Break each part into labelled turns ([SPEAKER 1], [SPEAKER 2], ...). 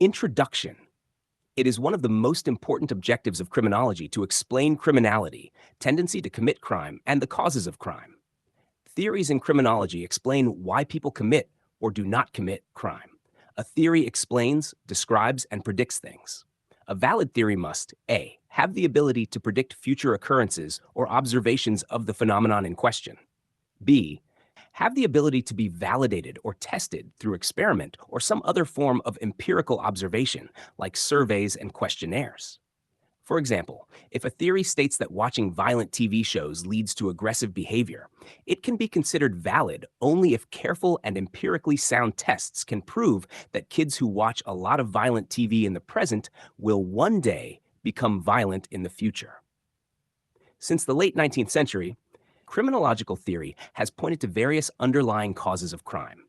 [SPEAKER 1] Introduction. It is one of the most important objectives of criminology to explain criminality, tendency to commit crime, and the causes of crime. Theories in criminology explain why people commit or do not commit crime. A theory explains, describes, and predicts things. A valid theory must A. Have the ability to predict future occurrences or observations of the phenomenon in question. B. Have the ability to be validated or tested through experiment or some other form of empirical observation, like surveys and questionnaires. For example, if a theory states that watching violent TV shows leads to aggressive behavior, it can be considered valid only if careful and empirically sound tests can prove that kids who watch a lot of violent TV in the present will one day become violent in the future. Since the late 19th century, criminological theory has pointed to various underlying causes of crime.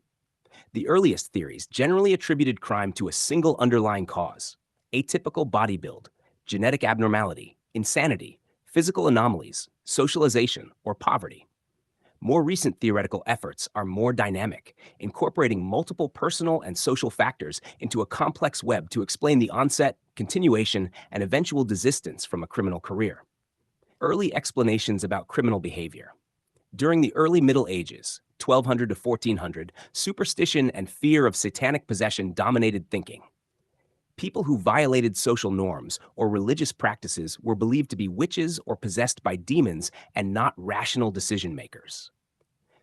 [SPEAKER 1] The earliest theories generally attributed crime to a single underlying cause: atypical body build, genetic abnormality, insanity, physical anomalies, socialization, or poverty. More recent theoretical efforts are more dynamic, incorporating multiple personal and social factors into a complex web to explain the onset, continuation, and eventual desistance from a criminal career. Early explanations about criminal behavior. During the early Middle Ages, 1200 to 1400, superstition and fear of satanic possession dominated thinking. People who violated social norms or religious practices were believed to be witches or possessed by demons and not rational decision makers.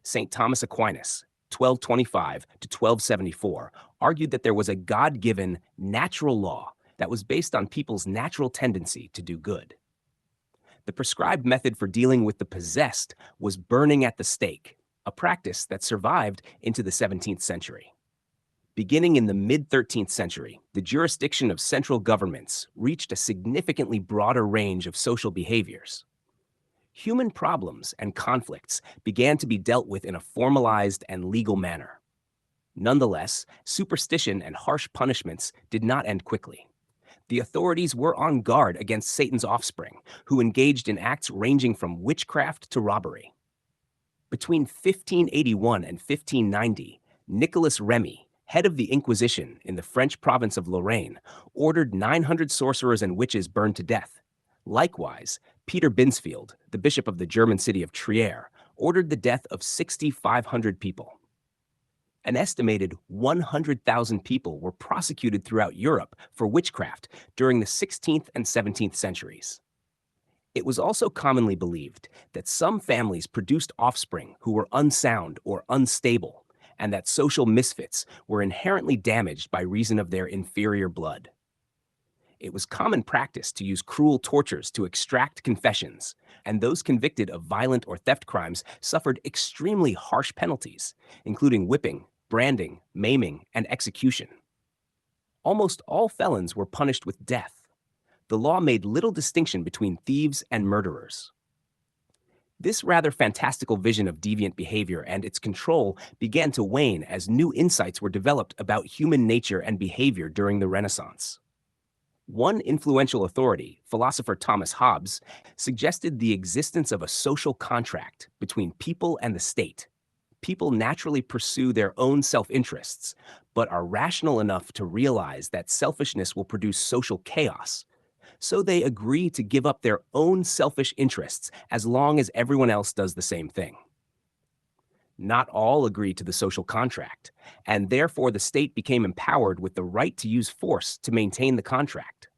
[SPEAKER 1] St. Thomas Aquinas, 1225 to 1274, argued that there was a God-given natural law that was based on people's natural tendency to do good. The prescribed method for dealing with the possessed was burning at the stake, a practice that survived into the 17th century. Beginning in the mid-13th century, the jurisdiction of central governments reached a significantly broader range of social behaviors. Human problems and conflicts began to be dealt with in a formalized and legal manner. Nonetheless, superstition and harsh punishments did not end quickly. The authorities were on guard against Satan's offspring, who engaged in acts ranging from witchcraft to robbery. Between 1581 and 1590, Nicolas Remy, head of the Inquisition in the French province of Lorraine, ordered 900 sorcerers and witches burned to death. Likewise, Peter Binsfeld, the bishop of the German city of Trier, ordered the death of 6,500 people. An estimated 100,000 people were prosecuted throughout Europe for witchcraft during the 16th and 17th centuries. It was also commonly believed that some families produced offspring who were unsound or unstable, and that social misfits were inherently damaged by reason of their inferior blood. It was common practice to use cruel tortures to extract confessions, and those convicted of violent or theft crimes suffered extremely harsh penalties, including whipping, branding, maiming, and execution. Almost all felons were punished with death. The law made little distinction between thieves and murderers. This rather fantastical vision of deviant behavior and its control began to wane as new insights were developed about human nature and behavior during the Renaissance. One influential authority, philosopher Thomas Hobbes, suggested the existence of a social contract between people and the state. People naturally pursue their own self-interests, but are rational enough to realize that selfishness will produce social chaos. So they agree to give up their own selfish interests as long as everyone else does the same thing. Not all agree to the social contract, and therefore the state became empowered with the right to use force to maintain the contract.